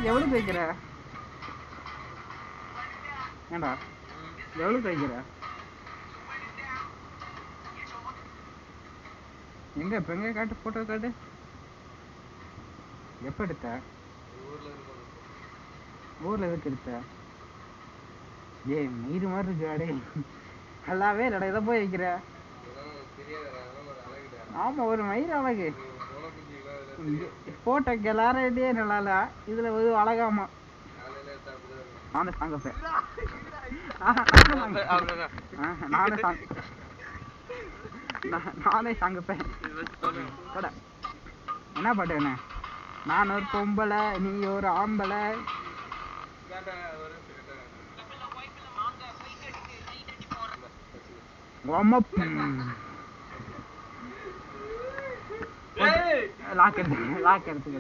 எவ்வளவு வைக்கிற ஏண்டா எவ்வளவு வைக்கிற எங்க இப்ப எங்க காட்டு போட்டோ காட்டு எப்ப எடுத்த ஊர்ல எதுக்கு எடுத்த ஏய் மயிறு மாதிரி இருக்கு அடே நல்லாவே இல்லடா இதை போய் வைக்கிற ஆமா ஒரு மயிறு அழகு போட்டோ எல்லாரையே நல்லா இல்ல இதுல ஒரு அழகாமா நானும் சாங்கப்பேன் நானே சாங்கப்பேன் என்ன பாட்டு என்ன நான் ஒரு பொம்பளை நீ ஒரு ஆம்பளை லாக் எடுத்து